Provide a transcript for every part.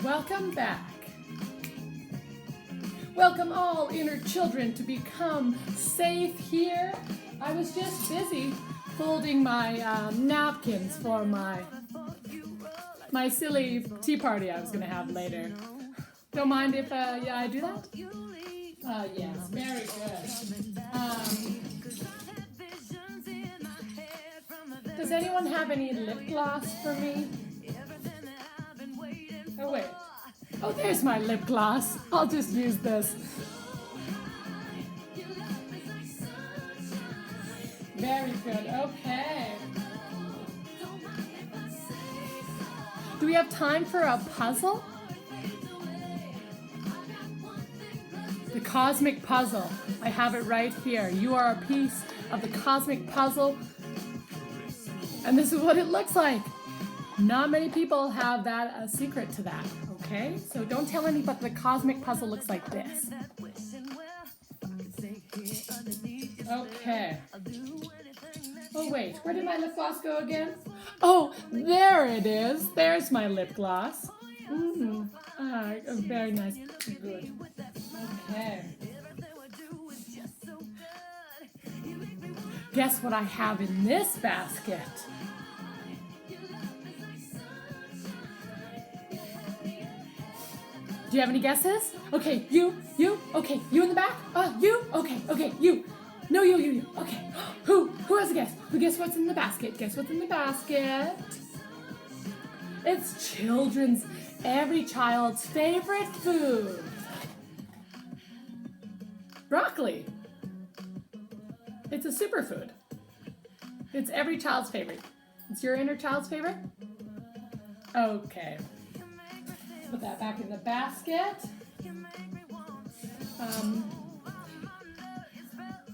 Welcome back. Welcome all inner children to become safe here. I was just busy folding my napkins for my silly tea party I was going to have later. Don't mind if I do that? Yes, very good. Does anyone have any lip gloss for me? Oh, wait. Oh, there's my lip gloss. I'll just use this. Very good. Okay. Do we have time for a puzzle? The cosmic puzzle. I have it right here. You are a piece of the cosmic puzzle. And this is what it looks like. Not many people have that a secret to that, okay? So don't tell anybody the cosmic puzzle looks like this. Okay. Oh wait, where did my lip gloss go again? Oh, there it is. There's my lip gloss. Very nice. Good. Okay. Guess what I have in this basket? Do you have any guesses? Okay, you, okay, you in the back? You, okay, you. No, you. Okay, who has a guess? Who guess what's in the basket? Guess what's in the basket? It's every child's favorite food. Broccoli. It's a superfood. It's every child's favorite. It's your inner child's favorite? Okay. Put that back in the basket.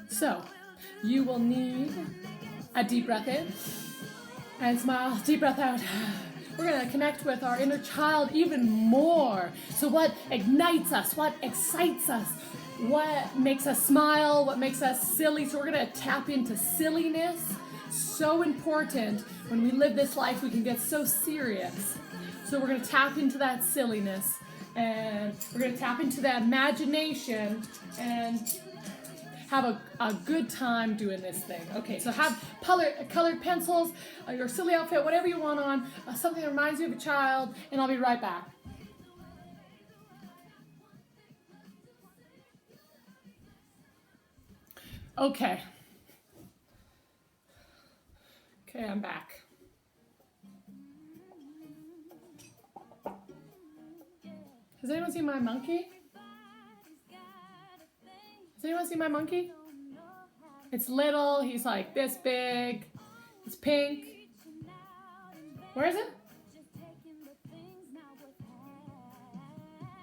So, you will need a deep breath in and smile, deep breath out. We're going to connect with our inner child even more. So what ignites us? What excites us? What makes us smile? What makes us silly? So we're going to tap into silliness. So important. When we live this life, we can get so serious. So we're going to tap into that silliness, and we're going to tap into that imagination and have a good time doing this thing. Okay, so have colored pencils, your silly outfit, whatever you want on, something that reminds you of a child, and I'll be right back. Okay, I'm back. Has anyone seen my monkey? Has anyone seen my monkey? It's little, he's like this big, it's pink. Where is it?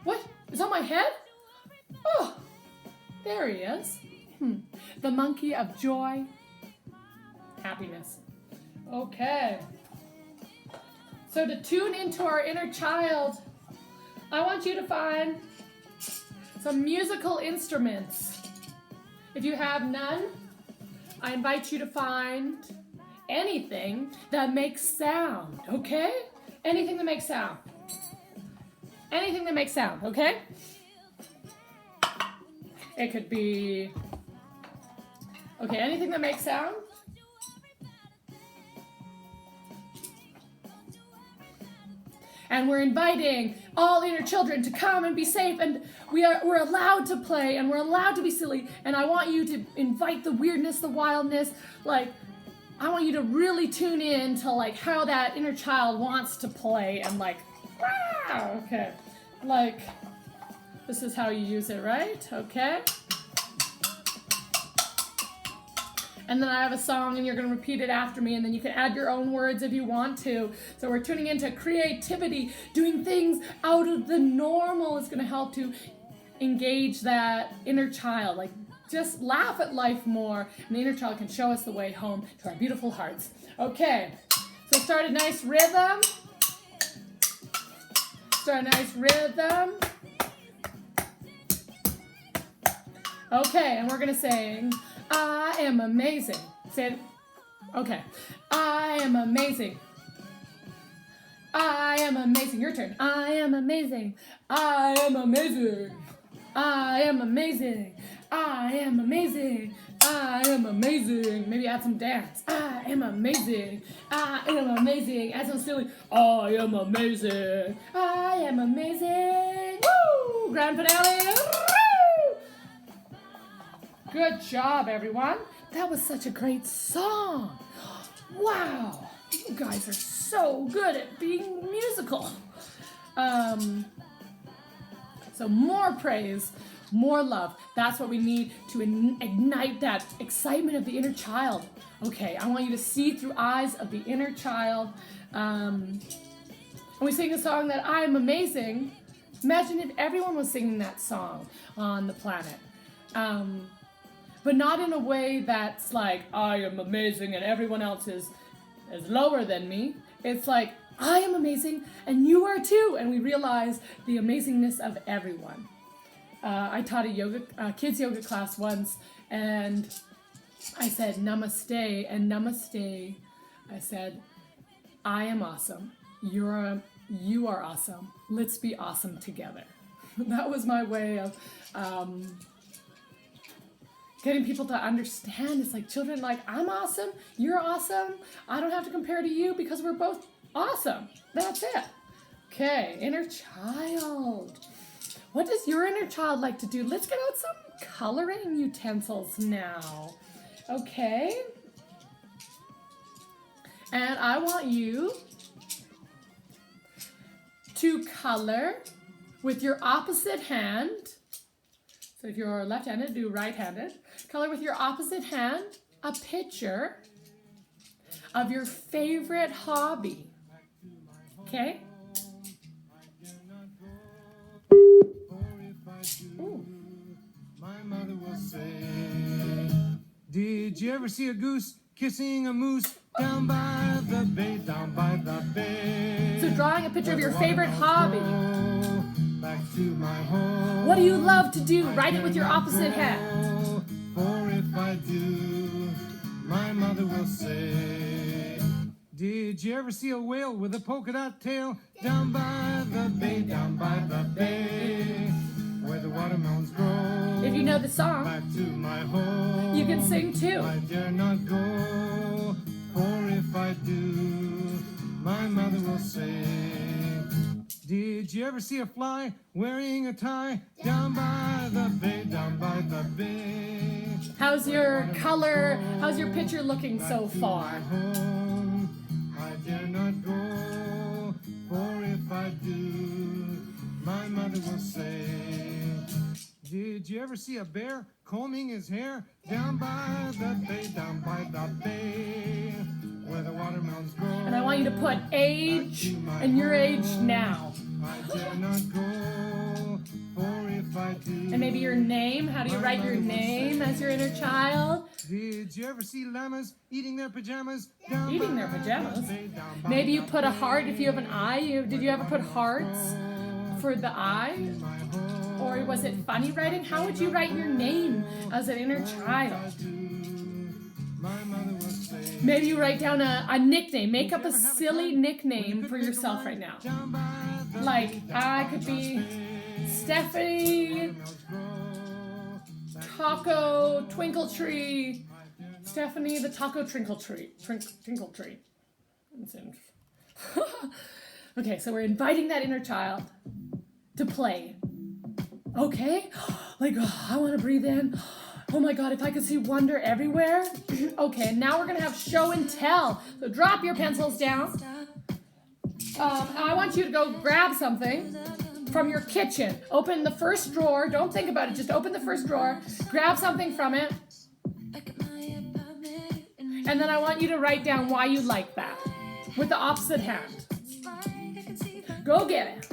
What? It's on my head? Oh, there he is. The monkey of joy, happiness. Okay. So to tune into our inner child, I want you to find some musical instruments. If you have none, I invite you to find anything that makes sound, okay? Anything that makes sound. Anything that makes sound, okay? It could be, anything that makes sound. And we're inviting all inner children to come and be safe, and we're allowed to play, and we're allowed to be silly, and I want you to invite the weirdness, the wildness, like, I want you to really tune in to, like, how that inner child wants to play, and like, okay, like, this is how you use it, right? Okay. And then I have a song, and you're going to repeat it after me, and then you can add your own words if you want to. So we're tuning into creativity, doing things out of the normal is going to help to engage that inner child. Like, just laugh at life more, and the inner child can show us the way home to our beautiful hearts. Okay, so start a nice rhythm. Okay, and we're going to sing, I am amazing. Say it. Okay. I am amazing. I am amazing. Your turn. I am amazing. I am amazing. I am amazing. I am amazing. I am amazing. Maybe add some dance. I am amazing. I am amazing. Add some silly. I am amazing. I am amazing. Woo! Grand finale. Woo! Good job, everyone. That was such a great song. Wow. You guys are so good at being musical. So more praise, more love. That's what we need to ignite that excitement of the inner child. Okay, I want you to see through eyes of the inner child. And we sing a song that I am amazing. Imagine if everyone was singing that song on the planet. But not in a way that's like, I am amazing and everyone else is lower than me. It's like, I am amazing and you are too. And we realize the amazingness of everyone. I taught a kids yoga class once and I said namaste, and namaste, I said, I am awesome. You are awesome. Let's be awesome together. That was my way of getting people to understand. It's like children, like, I'm awesome, you're awesome. I don't have to compare to you because we're both awesome. That's it. Okay, inner child. What does your inner child like to do? Let's get out some coloring utensils now. Okay. And I want you to color with your opposite hand. So if you're left-handed, do right-handed. Color with your opposite hand a picture of your favorite hobby. Okay? Ooh. My mother will say, did you ever see a goose kissing a moose down by the bay, down by the bay? So drawing a picture of your favorite hobby. Back to my home. What do you love to do? Write it with your opposite hand. For if I do, my mother will say, did you ever see a whale with a polka dot tail down by the bay, down by the bay, where the watermelons grow? If you know the song, back to my home, you can sing too. I dare not go, for if I do, my mother will say, did you ever see a fly wearing a tie down by the bay, down by the bay? How's your color, how's your picture looking so far? Home, I dare not go, for if I do, my mother will say, did you ever see a bear combing his hair down by the bay, down by the bay, where the watermelons grow? And I want you to put age and your age now. I dare not go, for if I do. And maybe your name. How do you write your name as your inner child? Did you ever see llamas eating their pajamas? Down Eating their by pajamas? the bay, down by Maybe you the put a bay? heart if you have an eye. Did you ever put hearts for the eye? My home, Or was it funny writing? How would you write your name as an inner child? my mother will say, Maybe you write down a nickname. Make up a silly nickname for yourself right now. down by the Like, I could be Stephanie Taco Twinkle Tree. Stephanie the Taco Twinkle Tree. Twinkle Tree. Okay, so we're inviting that inner child to play. Okay? Like, oh, I want to breathe in. Oh my God, if I could see wonder everywhere. Okay, now we're going to have show and tell. So drop your pencils down. I want you to go grab something from your kitchen. Open the first drawer. Don't think about it. Just open the first drawer. Grab something from it. And then I want you to write down why you like that with the opposite hand. Go get it.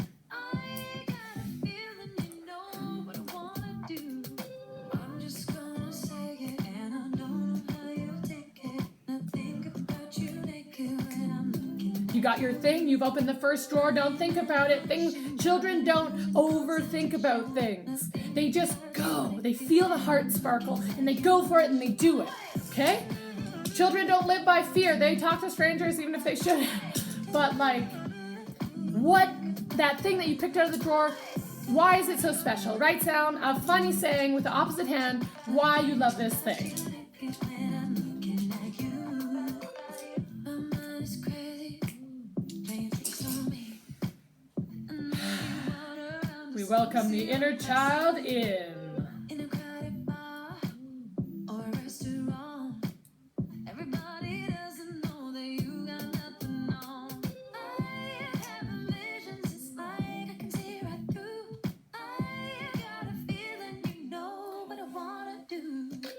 You got your thing, you've opened the first drawer, don't think about it. Children don't overthink about things. They just go. They feel the heart sparkle and they go for it and they do it. Okay? Children don't live by fear. They talk to strangers even if they shouldn't. But like, what that thing that you picked out of the drawer, why is it so special? Write down a funny saying with the opposite hand why you love this thing. We welcome the inner child in.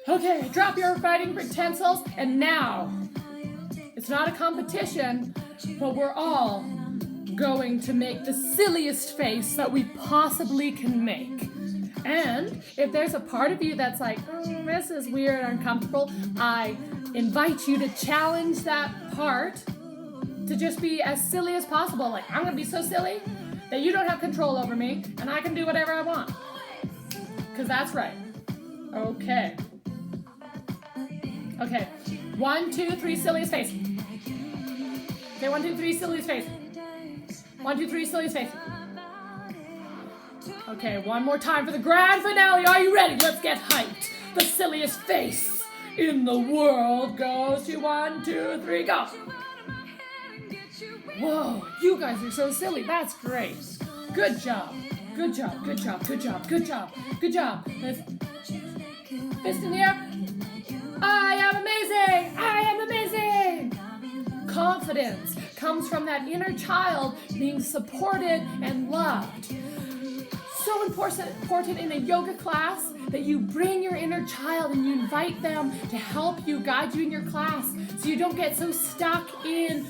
Okay, drop your writing utensils, and now, it's not a competition, but we're all going to make the silliest face that we possibly can make. And if there's a part of you that's like, this is weird or uncomfortable, I invite you to challenge that part to just be as silly as possible. Like, I'm gonna be so silly that you don't have control over me, and I can do whatever I want. Because that's right. Okay. Okay. 1, 2, 3, silliest face. Okay, 1, 2, 3, silliest face. 1, 2, 3, silliest face. Okay, one more time for the grand finale. Are you ready? Let's get hyped. The silliest face in the world goes to 1, 2, 3, go. Whoa, you guys are so silly. That's great. Good job. Good job. Good job. Good job. Good job. Good job. Fist in the air. I am amazing. I am amazing. Confidence comes from that inner child being supported and loved. So important in a yoga class that you bring your inner child and you invite them to help you, guide you in your class, so you don't get so stuck in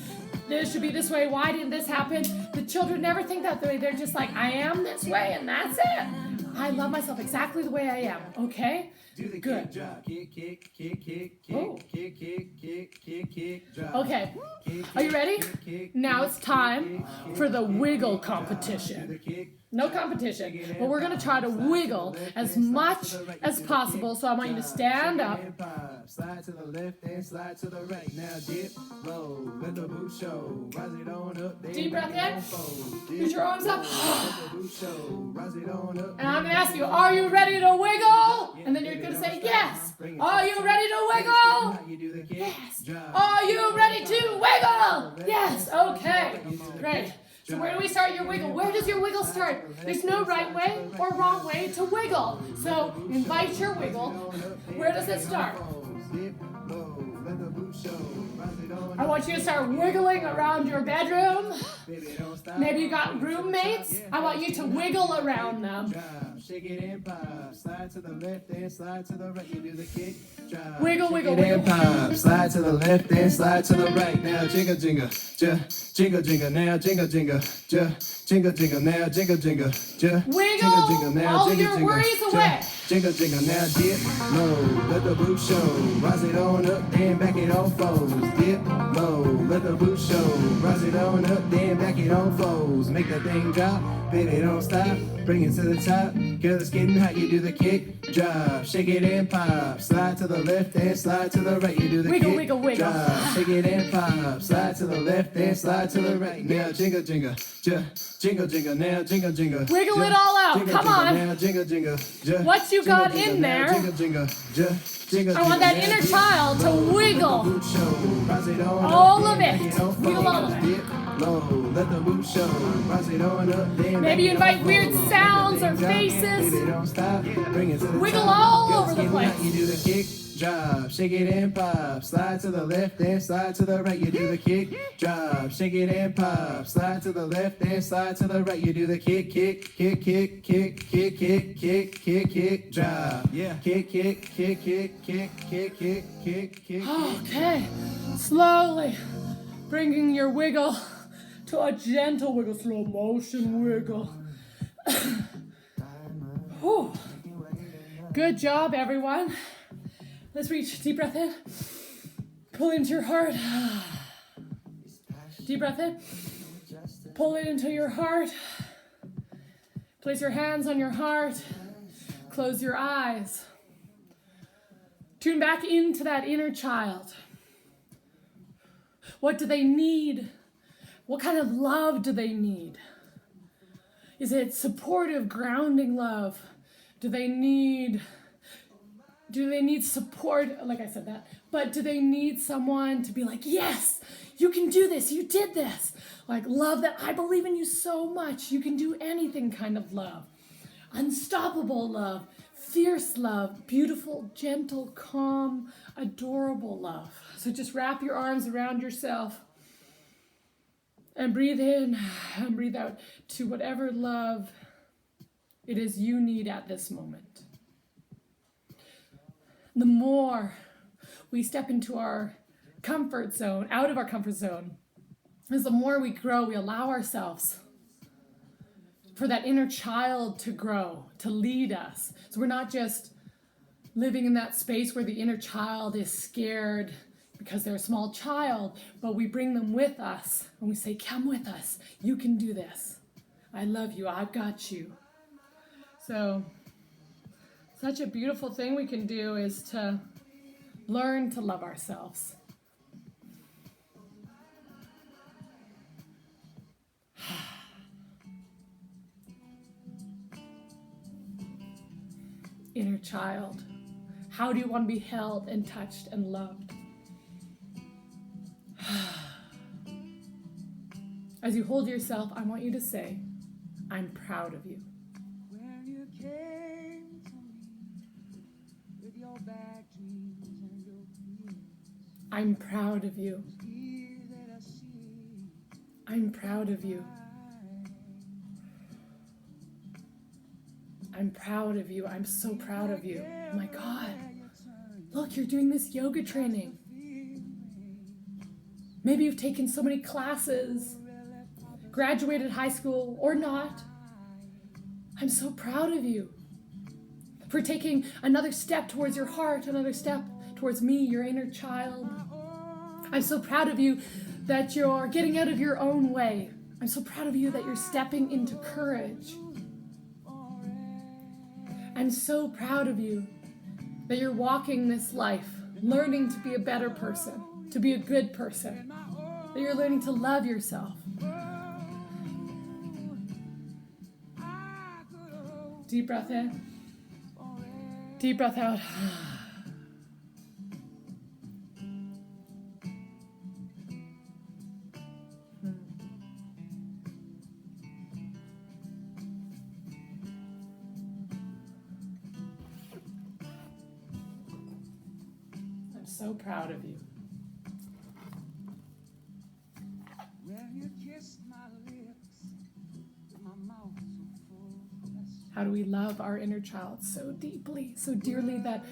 this should be this way, why didn't this happen? The children never think that way. They're just like, I am this way and that's it. I love myself exactly the way I am, okay? Do the good. Kick, drop, kick, kick, kick, kick, Oh. kick, kick, kick, kick, kick, drop. Okay, Kick, are you ready? kick, kick, Now it's time kick, for the kick, wiggle kick, drop. competition. Do the kick, No competition, but we're gonna try to wiggle as much as possible. So I want you to stand up. Slide to the left and slide to the right. Now dip low, let the boot show. Rise it on up. then Deep breath back it in. on forward. Put your arms up. Let the boot show. Rise it on up. And I'm gonna ask you, are you ready to wiggle? And then you're gonna say yes. Are you ready to wiggle? You do the kick, Yes. drop. Are you ready to wiggle? Yes. Okay. Great. So where do we start your wiggle? Where does your wiggle start? There's no right way or wrong way to wiggle. So invite your wiggle. Where does it start? I want you to start wiggling around your bedroom. Maybe you got roommates. I want you to wiggle around them. Shake it and pop. Slide to the left and slide to the right. You do the kick. Drop. Wiggle, wiggle, Shake it and wiggle. pop. Slide to the left and slide to the right. Now jingle jingle. Jingle jingle now jingle jingle. Jingle jingle now jingle jingle. Wiggle Jingle jingle now all jingle your jingle. worries away. Jingle jingle now dip low. Let the boot show. Rise it on up, then back it on foes. Dip low. Let the boot show. Rise it on up, then back it on foes. Make that thing drop. Baby, don't stop. Bring it to the top. Girl, it's getting hot. You do the kick, drop. Shake it and pop. Slide to the left and slide to the right. You do the Wiggle, kick, wiggle, wiggle. drop. Shake it and pop. Slide to the left and slide to the right. Now jingle jingle. Jingle jingle now jingle jingle. Wiggle it all out. Jingle, Come jingle, on. Now jingle jingle. What you got in now, there? Jingle jingle. Jingle, I want that inner child to wiggle. All of it. Wiggle all of it. Let the boot show. Rise it on up. Then Maybe you invite weird sounds or faces. Baby, don't stop. Bring it to the Wiggle top. all Girl, over the it's getting hot. place. You do the kick, drop, shake it and pop. Slide to the left and slide to the right. You do the kick, drop, shake it and pop. Slide to the left and slide to the right. You do the kick, kick, kick, kick, kick, kick, kick, kick, kick, kick, drop. Yeah. Kick, kick, kick, kick, kick, kick, kick, kick, kick. Okay. Slowly bringing your wiggle to a gentle wiggle, slow motion wiggle. Whew. Good job, everyone. Let's reach. Deep breath in. Pull into your heart. Deep breath in. Pull it into your heart. Place your hands on your heart. Close your eyes. Tune back into that inner child. What do they need? What kind of love do they need? Is it supportive, grounding love? Do they need support? Like I said that. But do they need someone to be like, yes, you can do this. You did this. Like love that I believe in you so much. You can do anything kind of love. Unstoppable love. Fierce love. Beautiful, gentle, calm, adorable love. So just wrap your arms around yourself and breathe in and breathe out to whatever love it is you need at this moment. The more we step into our comfort zone, out of our comfort zone, is the more we grow, we allow ourselves for that inner child to grow, to lead us. So we're not just living in that space where the inner child is scared because they're a small child, but we bring them with us and we say, come with us. You can do this. I love you. I've got you. So such a beautiful thing we can do is to learn to love ourselves. Inner child, how do you want to be held and touched and loved? As you hold yourself, I want you to say, I'm proud of you. When you came to me with your bad dreams and your fears, I'm proud of you. tears that I see, I'm proud of you. I'm proud of you. I'm so proud of you. Oh my God. Look, you're doing this yoga training. Maybe you've taken so many classes, graduated high school or not. I'm so proud of you for taking another step towards your heart, another step towards me, your inner child. I'm so proud of you that you're getting out of your own way. I'm so proud of you that you're stepping into courage. I'm so proud of you that you're walking this life, learning to be a better person, to be a good person, that you're learning to love yourself. Deep breath in, deep breath out. I'm so proud of you. when you kissed my lips, with my mouth so full of blessings. How do we love our inner child so deeply, so dearly that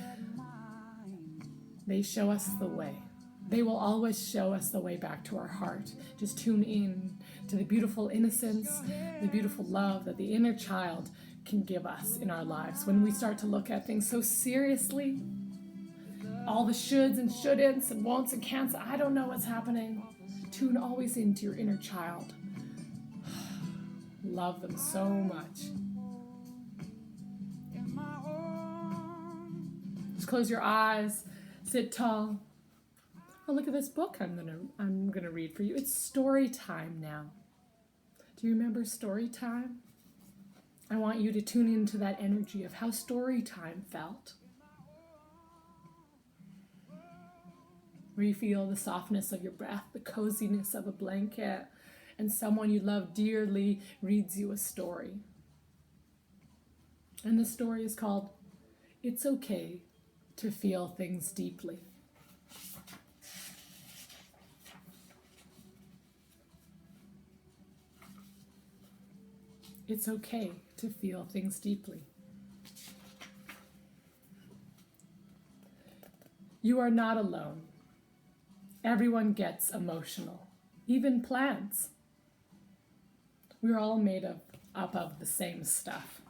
they show us the way? They will always show us the way back to our heart. Just tune in to the beautiful innocence, the beautiful love that the inner child can give us in our lives. When we start to look at things so seriously, all the shoulds and shouldn'ts and won'ts and can'ts, I don't know what's happening. Tune always into your inner child. Love them so much. Just close your eyes, sit tall. Oh, look at this book I'm gonna read for you. It's story time now. Do you remember story time? I want you to tune into that energy of how story time felt. Where you feel the softness of your breath, the coziness of a blanket, and someone you love dearly reads you a story. And the story is called It's Okay to Feel Things Deeply. It's okay to feel things deeply. You are not alone. Everyone gets emotional, even plants. We're all made up of the same stuff.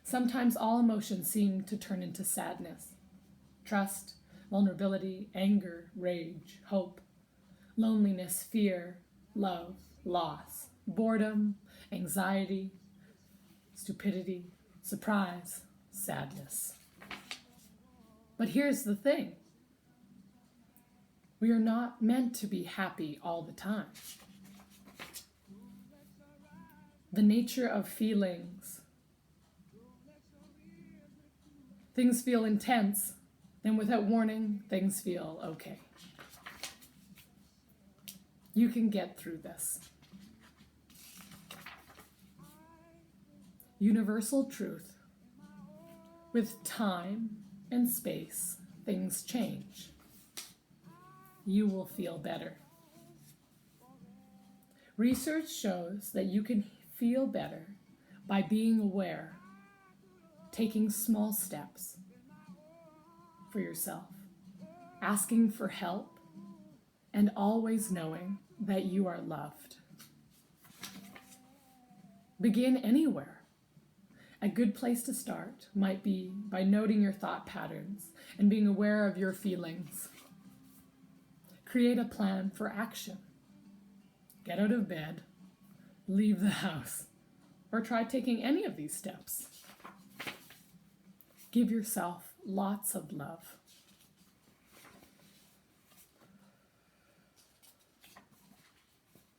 Sometimes all emotions seem to turn into sadness, trust, vulnerability, anger, rage, hope, loneliness, fear, love, loss, boredom, anxiety, stupidity, surprise, sadness. But here's the thing. We are not meant to be happy all the time. The nature of feelings. Things feel intense, then without warning, things feel okay. You can get through this. Universal truth. With time and space, things change. You will feel better. Research shows that you can feel better by being aware, taking small steps for yourself, asking for help, and always knowing that you are loved. Begin anywhere. A good place to start might be by noting your thought patterns and being aware of your feelings. Create a plan for action. Get out of bed, leave the house, or try taking any of these steps. Give yourself lots of love.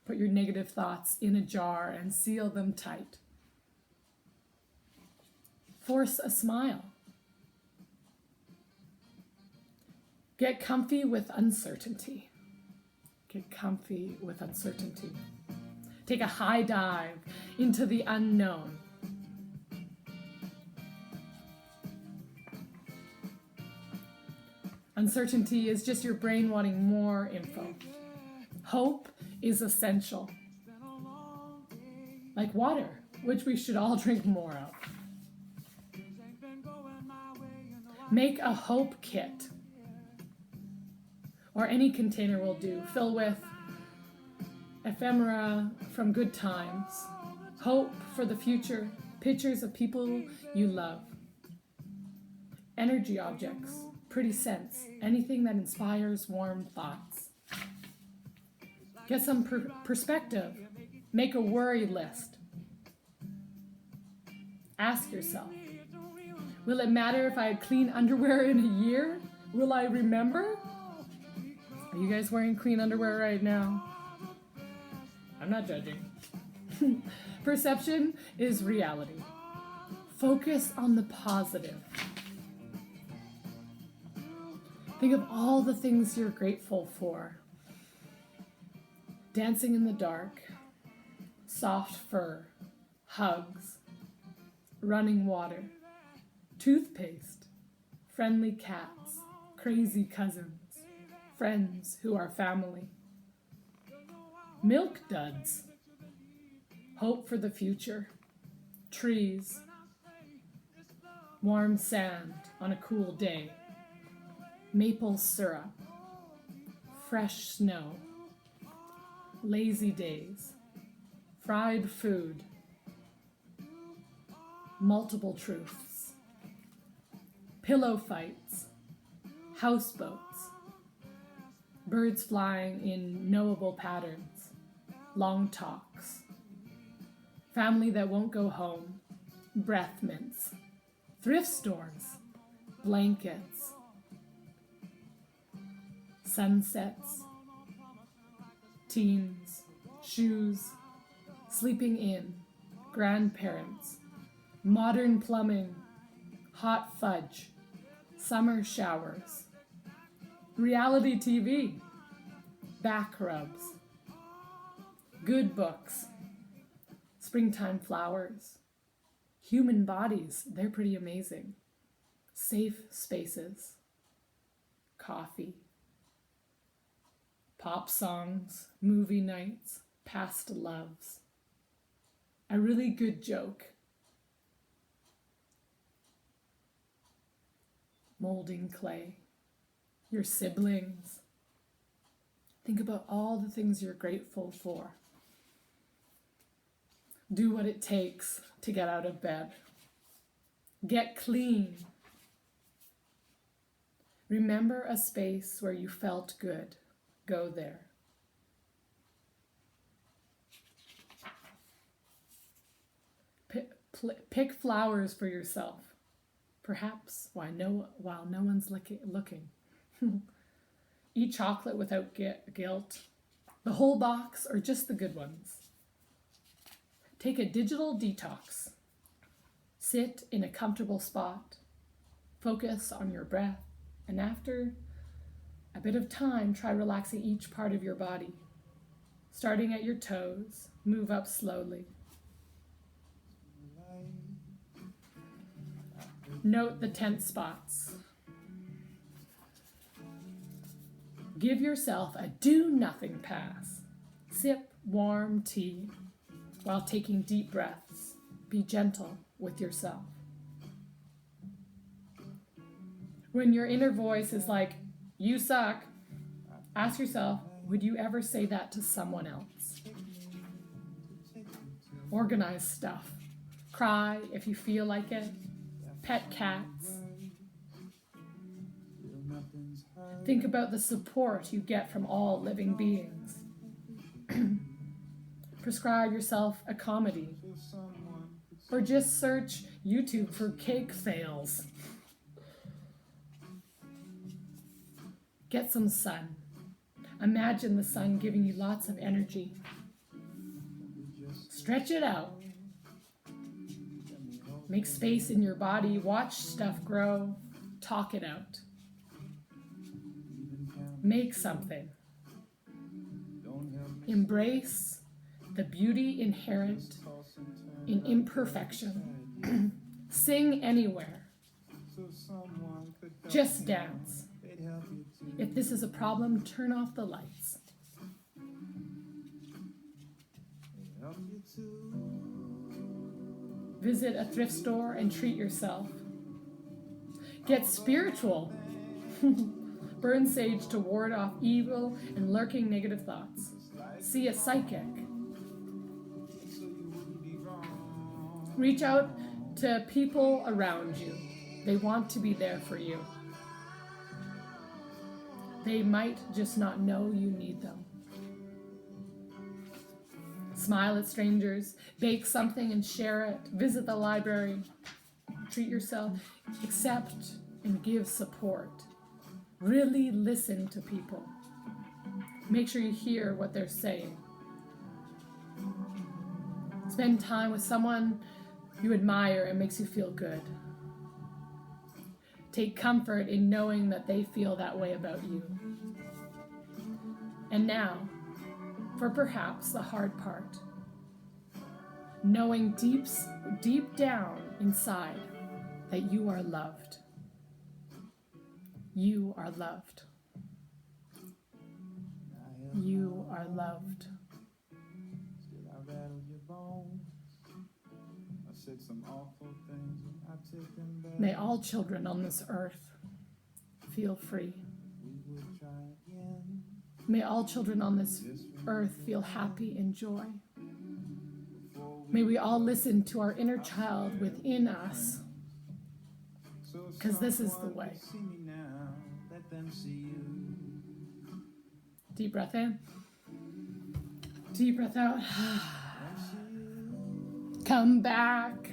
Put your negative thoughts in a jar and seal them tight. Force a smile. Get comfy with uncertainty. Get comfy with uncertainty. Take a high dive into the unknown. Uncertainty is just your brain wanting more info. Hope is essential. Like water, which we should all drink more of. Make a hope kit, or any container will do. Fill with ephemera from good times, hope for the future, pictures of people you love, energy objects, pretty scents, anything that inspires warm thoughts. Get some perspective. Make a worry list. Ask yourself, will it matter if I had clean underwear in a year? Will I remember? Are you guys wearing clean underwear right now? I'm not judging. Perception is reality. Focus on the positive. Think of all the things you're grateful for. Dancing in the dark, soft fur, hugs, running water, toothpaste, friendly cats, crazy cousins, friends who are family, milk duds, hope for the future, trees, warm sand on a cool day, maple syrup, fresh snow, lazy days, fried food, multiple truths, pillow fights, houseboats, birds flying in knowable patterns, long talks, family that won't go home, breath mints, thrift stores, blankets, sunsets, teens, shoes, sleeping in, grandparents, modern plumbing, hot fudge, summer showers, reality TV, back rubs, good books, springtime flowers, human bodies, they're pretty amazing, safe spaces, coffee, pop songs, movie nights, past loves, a really good joke, molding clay, your siblings. Think about all the things you're grateful for. Do what it takes to get out of bed. Get clean. Remember a space where you felt good. Go there. Pick flowers for yourself, perhaps while no one's looking. Eat chocolate without guilt. The whole box or just the good ones. Take a digital detox. Sit in a comfortable spot. Focus on your breath. And after a bit of time, try relaxing each part of your body. Starting at your toes, move up slowly. Note the tense spots. Give yourself a do-nothing pass. Sip warm tea while taking deep breaths. Be gentle with yourself. When your inner voice is like, you suck, ask yourself, would you ever say that to someone else? Organize stuff. Cry if you feel like it. Pet cats. Think about the support you get from all living beings. Prescribe yourself a comedy. Or just search YouTube for cake fails. Get some sun. Imagine the sun giving you lots of energy. Stretch it out. Make space in your body. Watch stuff grow. Talk it out. Make something. Embrace the beauty inherent in imperfection. Sing anywhere. Just dance. If this is a problem, turn off the lights. Visit a thrift store and treat yourself. Get spiritual. Burn sage to ward off evil and lurking negative thoughts. See a psychic. Reach out to people around you. They want to be there for you. They might just not know you need them. Smile at strangers, bake something and share it, visit the library, treat yourself, accept and give support. Really listen to people. Make sure you hear what they're saying. Spend time with someone you admire and makes you feel good. Take comfort in knowing that they feel that way about you. And now, for perhaps the hard part, knowing deep down inside that you are loved. You are loved. You are loved. Still I rattle your bones. I said some awful things and I take them back. May all children on this earth feel free. We would try again. May all children on this earth feel happy and joy. May we all listen to our inner child within us, because this is the way. See me now, let them see you. Deep breath in. Deep breath out. Come back.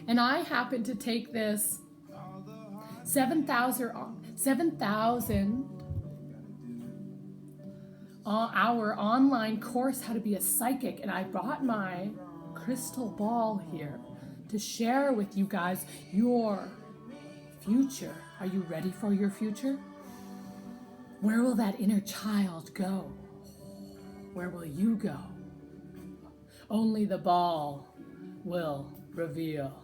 And I happen to take this 7,000 hour online course, How to Be a Psychic, and I brought my crystal ball here to share with you guys your future. Are you ready for your future? Where will that inner child go? Where will you go? Only the ball will reveal.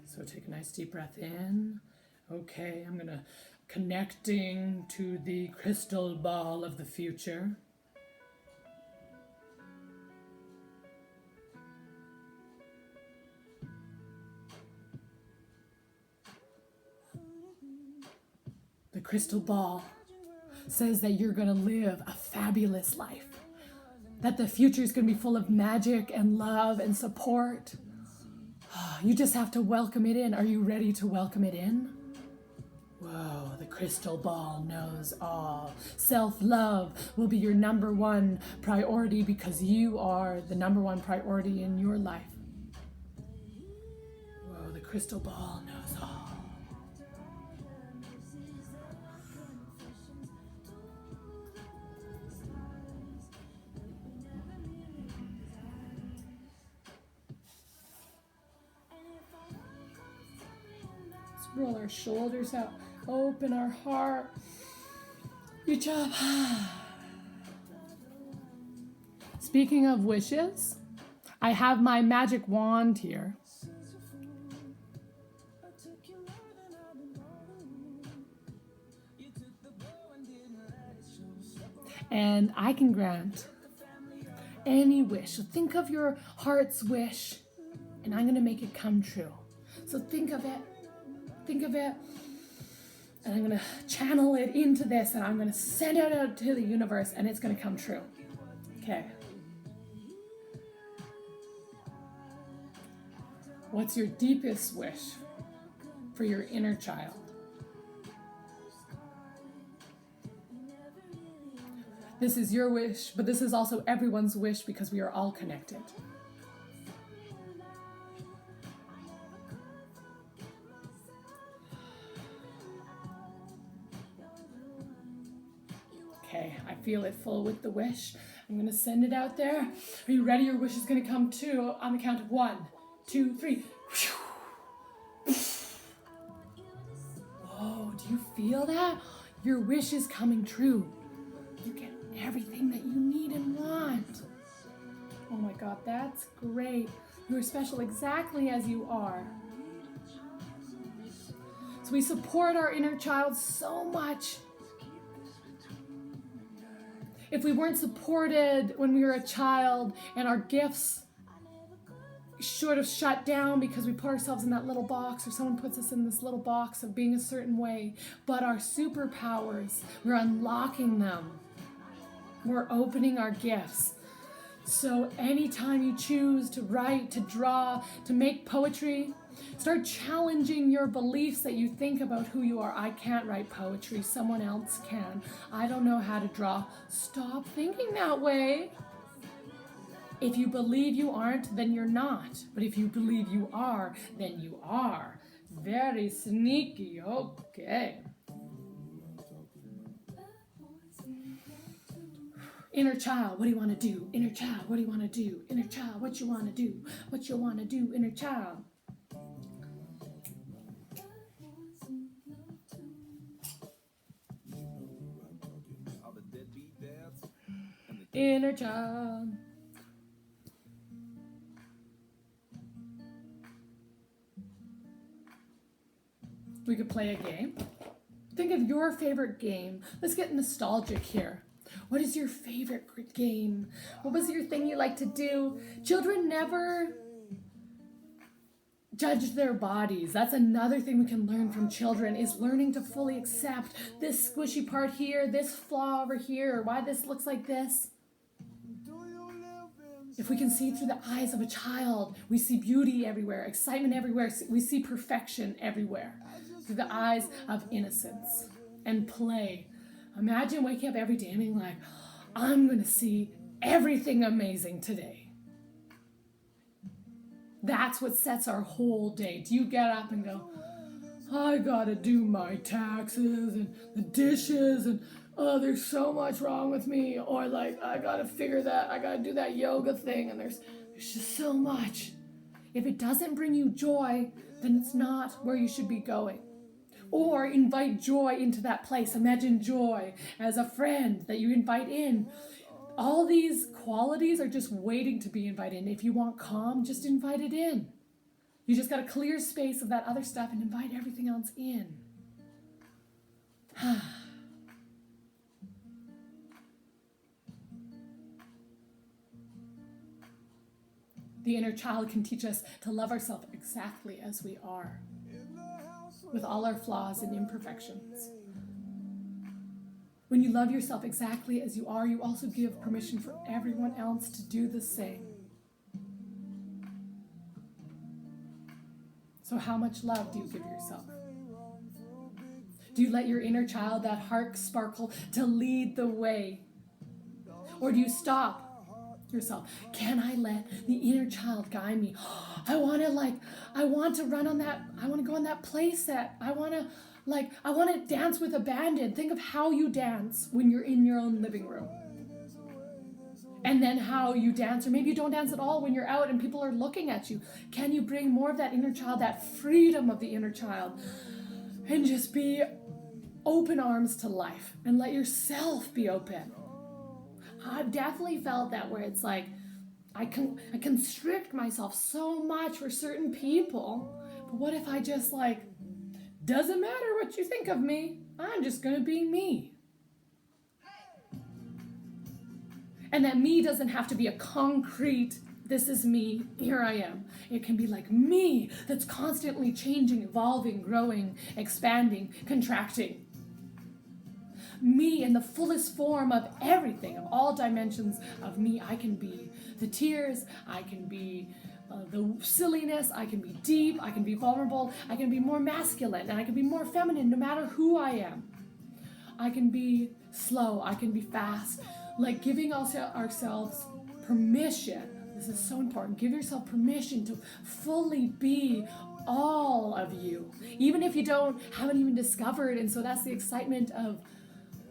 So take a nice deep breath in. Okay, I'm gonna connecting to the crystal ball of the future. The crystal ball says that you're gonna live a fabulous life, that the future is gonna be full of magic and love and support. You just have to welcome it in. Are you ready to welcome it in? Whoa, the crystal ball knows all. Self-love will be your number one priority because you are the number one priority in your life. Whoa, the crystal ball knows all. Let's roll our shoulders out. Open our heart. Reach up. Speaking of wishes, I have my magic wand here. And I can grant any wish. So think of your heart's wish, and I'm going to make it come true. So think of it. Think of it. And I'm going to channel it into this, and I'm going to send it out to the universe, and it's going to come true. Okay. What's your deepest wish for your inner child? This is your wish, but this is also everyone's wish because we are all connected. Okay, I feel it full with the wish. I'm going to send it out there. Are you ready? Your wish is going to come true on the count of 1, 2, 3. Whoa, do you feel that? Your wish is coming true. You get everything that you need and want. Oh my God, that's great. You are special exactly as you are. So we support our inner child so much. If we weren't supported when we were a child and our gifts sort of shut down because we put ourselves in that little box, or someone puts us in this little box of being a certain way, but our superpowers, we're unlocking them. We're opening our gifts. So anytime you choose to write, to draw, to make poetry, start challenging your beliefs that you think about who you are. I can't write poetry, someone else can. I don't know how to draw. Stop thinking that way. If you believe you aren't, then you're not. But if you believe you are, then you are. Very sneaky. Okay. Inner child, what do you want to do? Inner child, what do you want to do? Inner child, what you want to do? What you want to do, inner child? Inner child. We could play a game. Think of your favorite game. Let's get nostalgic here. What is your favorite game? What was your thing you like to do? Children never judge their bodies. That's another thing we can learn from children, is learning to fully accept this squishy part here, this flaw over here, or why this looks like this. If we can see through the eyes of a child, we see beauty everywhere, excitement everywhere, we see perfection everywhere, through the eyes of innocence and play. Imagine waking up every day and being like, I'm going to see everything amazing today. That's what sets our whole day. Do you get up and go, I gotta do my taxes and the dishes and oh, there's so much wrong with me, or like, I gotta figure that, I gotta do that yoga thing, and there's just so much. If it doesn't bring you joy, then it's not where you should be going. Or invite joy into that place. Imagine joy as a friend that you invite in. All these qualities are just waiting to be invited in. If you want calm, just invite it in. You just gotta clear space of that other stuff and invite everything else in. The inner child can teach us to love ourselves exactly as we are, with all our flaws and imperfections. When you love yourself exactly as you are, you also give permission for everyone else to do the same. So how much love do you give yourself? Do you let your inner child, that heart sparkle, to lead the way? Or do you stop yourself? Can I let the inner child guide me? I want to run on that, I want to go on that play set. I want to dance with abandon. Think of how you dance when you're in your own living room. And then how you dance, or maybe you don't dance at all when you're out and people are looking at you. Can you bring more of that inner child, that freedom of the inner child, and just be open arms to life and let yourself be open? I've definitely felt that, where it's like I constrict myself so much for certain people, but what if I just doesn't matter what you think of me, I'm just gonna be me. And that me doesn't have to be a concrete, this is me, here I am. It can be like me that's constantly changing, evolving, growing, expanding, contracting. Me in the fullest form of everything, of all dimensions of me. I can be the tears, I can be the silliness, I can be deep, I can be vulnerable, I can be more masculine, and I can be more feminine no matter who I am. I can be slow, I can be fast. Giving ourselves permission. This is so important. Give yourself permission to fully be all of you, even if you haven't even discovered. And so that's the excitement of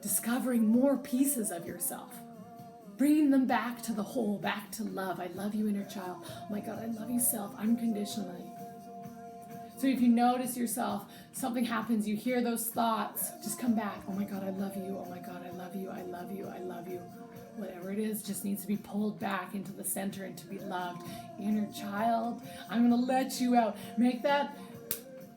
discovering more pieces of yourself, bringing them back to the whole, back to love. I love you, inner child. Oh my God, I love you, self, unconditionally. So if you notice yourself, something happens, you hear those thoughts, just come back. Oh my God, I love you. Oh my God, I love you. I love you. I love you. Whatever it is just needs to be pulled back into the center and to be loved. Inner child, I'm going to let you out. Make that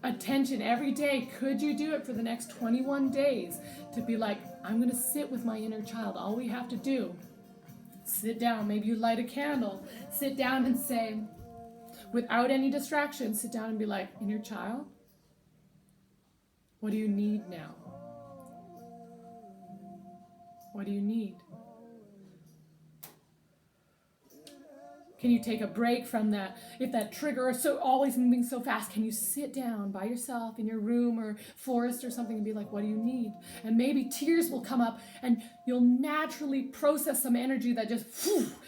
attention every day. Could you do it for the next 21 days to be like, I'm going to sit with my inner child. All we have to do, sit down. Maybe you light a candle. Sit down and say, without any distractions, sit down and be like, inner child, what do you need now? What do you need? Can you take a break from that? If that trigger is so always moving so fast, can you sit down by yourself in your room or forest or something and be like, what do you need? And maybe tears will come up and you'll naturally process some energy that just,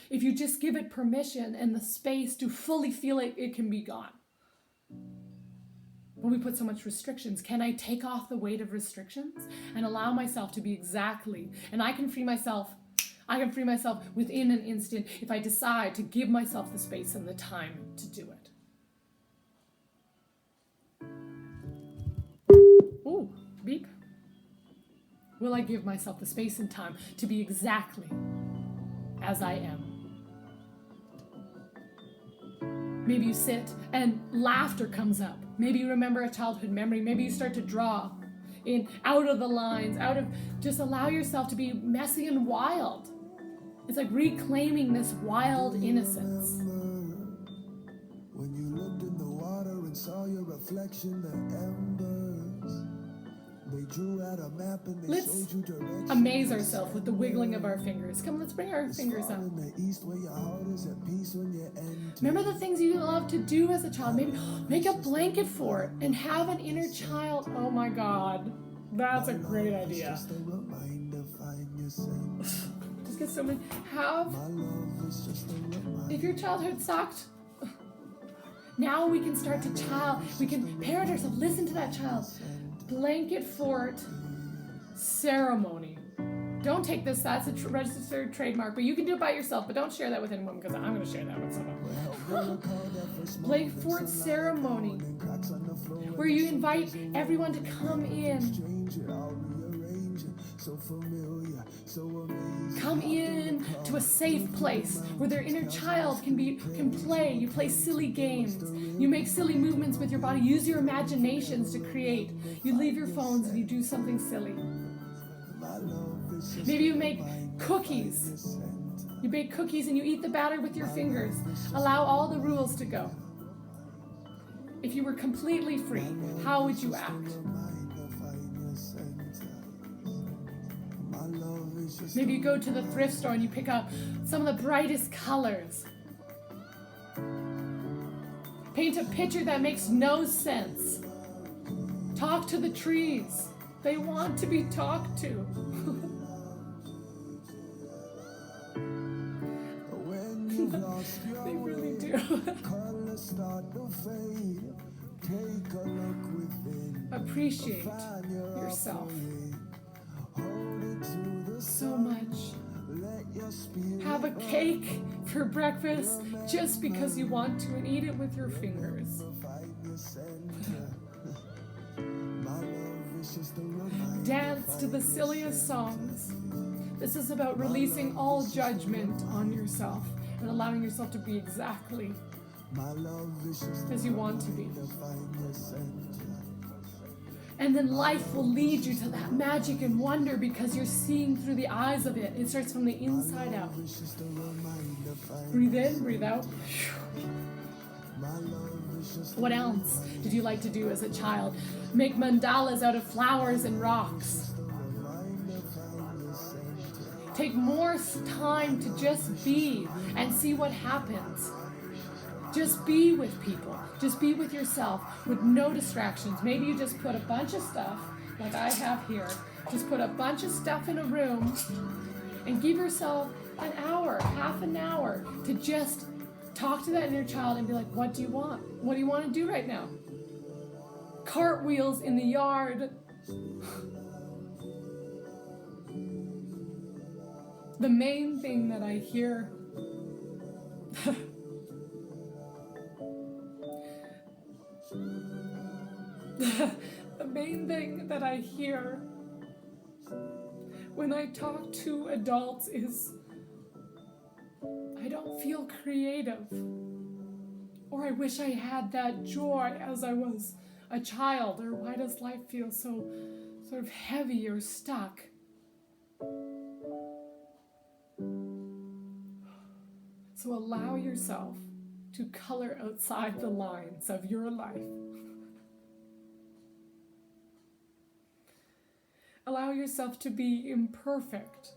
if you just give it permission and the space to fully feel it, it can be gone. But we put so much restrictions. Can I take off the weight of restrictions and allow myself to be exactly, and I can free myself within an instant if I decide to give myself the space and the time to do it. Ooh, beep. Will I give myself the space and time to be exactly as I am? Maybe you sit and laughter comes up. Maybe you remember a childhood memory. Maybe you start to draw out of the lines, just allow yourself to be messy and wild. It's like reclaiming this wild innocence. When you looked in the water and saw your reflection, the embers, they drew out a map and they showed you direction. Amaze ourselves with the wiggling of our fingers. Come, let's bring our fingers up. In the east where your heart is at peace when you enter. Remember the things you love to do as a child. Maybe make a blanket for it and have an inner child. Oh my God, that's a great idea. Just a reminder, find your sense. Just get so many. My love is just a reminder. If your childhood sucked, now we can start to we can parent ourselves. Listen to that child. Blanket fort ceremony. Don't take this, that's a registered trademark, but you can do it by yourself, but don't share that with anyone because I'm going to share that with someone. Blanket fort ceremony, where you invite everyone to come in. Come in to a safe place where their inner child can play. You play silly games. You make silly movements with your body. Use your imaginations to create. You leave your phones and you do something silly. Maybe you make cookies. You bake cookies and you eat the batter with your fingers. Allow all the rules to go. If you were completely free, how would you act? Maybe you go to the thrift store and you pick up some of the brightest colors. Paint a picture that makes no sense. Talk to the trees. They want to be talked to. When you've lost your They really way, do. colors start to fade. Take a look within. Appreciate Find your yourself way. Hold it to the so sun. much. Let your spirit Have a cake for breakfast just because you want to and eat it with your fingers. find your center. My love is just a reminder. Dance to the silliest songs. This is about releasing all judgment on yourself and allowing yourself to be exactly My love is just as you want to be. to find your center. And then life will lead you to that magic and wonder because you're seeing through the eyes of it. It starts from the inside out. It's just a reminder. Find Breathe in, breathe out. my love is just What else did you like to do as a child? Make mandalas out of flowers and rocks. a reminder. Find your center. Take more time to just be and see what happens. Just be with people. Just be with yourself with no distractions. Maybe you just put a bunch of stuff, like I have here, just put a bunch of stuff in a room and give yourself an hour, half an hour to just talk to that inner child and be like, what do you want? What do you want to do right now? Cartwheels in the yard. The main thing that I hear the main thing that I hear when I talk to adults is I don't feel creative, or I wish I had that joy as I was a child, or why does life feel so sort of heavy or stuck? So allow yourself to color outside the lines of your life. Allow yourself to be imperfect.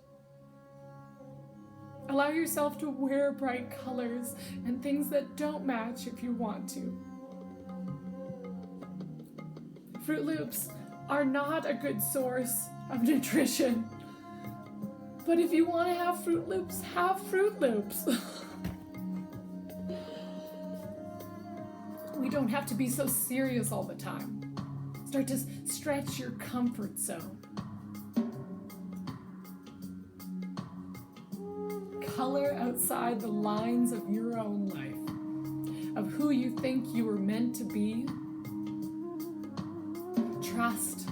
Allow yourself to wear bright colors and things that don't match if you want to. Fruit Loops are not a good source of nutrition. But if you want to have Fruit Loops, have Fruit Loops. We don't have to be so serious all the time. Start to stretch your comfort zone. Color outside the lines of your own life, of who you think you were meant to be. Trust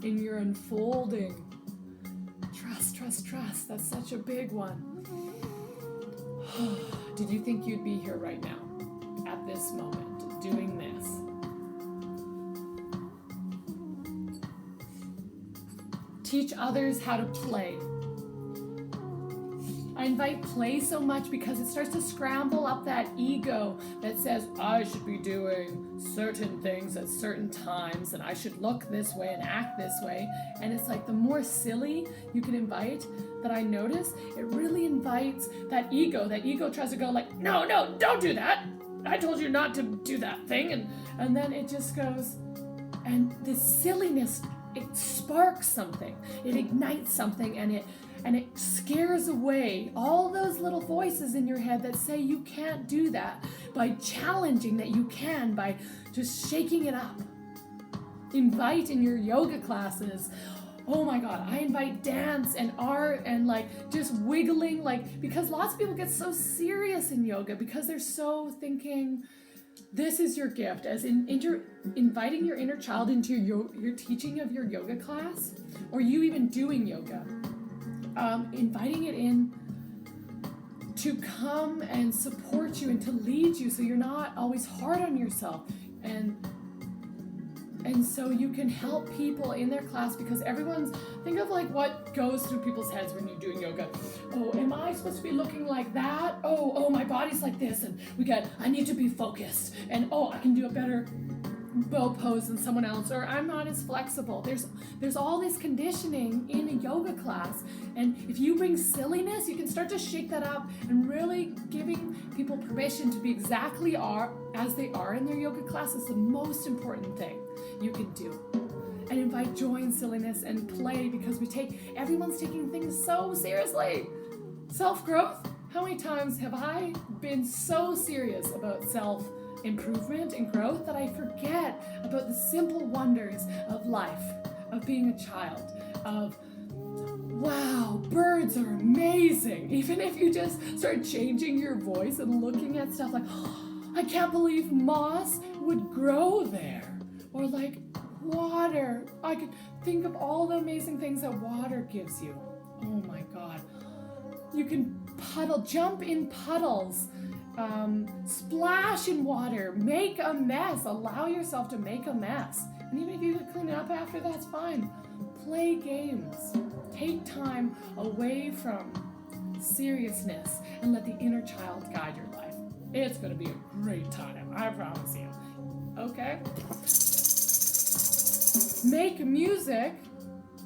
in your unfolding. Trust, trust, trust. That's such a big one. Did you think you'd be here right now, at this moment, doing this? Teach others how to play. I invite play so much because it starts to scramble up that ego that says, I should be doing certain things at certain times and I should look this way and act this way. And it's like the more silly you can invite that I notice, it really invites that ego. That ego tries to go like, no, don't do that. I told you not to do that thing. And then it just goes, and this silliness, it sparks something. It ignites something and it scares away all those little voices in your head that say you can't do that, by challenging that you can, by just shaking it up. Invite in your yoga classes. Oh my God, I invite dance and art and like just wiggling, like, because lots of people get so serious in yoga because they're so thinking, this is your gift, as in inviting your inner child into your teaching of your yoga class, or you even doing yoga. Inviting it in to come and support you and to lead you so you're not always hard on yourself, and so you can help people in their class, because think of like what goes through people's heads when you're doing yoga. Oh, am I supposed to be looking like that? Oh, my body's like this, and I need to be focused, and I can do a better bow pose than someone else, or I'm not as flexible. There's all this conditioning in a yoga class, and if you bring silliness, you can start to shake that up and really giving people permission to be exactly as they are in their yoga class is the most important thing you can do. and invite joy and silliness and play, because everyone's taking things so seriously. Self-growth. How many times have I been so serious about self-improvement and growth that I forget about the simple wonders of life, of being a child, of wow, birds are amazing. Even if you just start changing your voice and looking at stuff like, oh, I can't believe moss would grow there. Or like water. I could think of all the amazing things that water gives you. Oh my God. You can jump in puddles, splash in water, make a mess, allow yourself to make a mess. And even if you could clean it up after, that's fine. Play games. Take time away from seriousness and let the inner child guide your life. It's going to be a great time, I promise you. Okay? Make music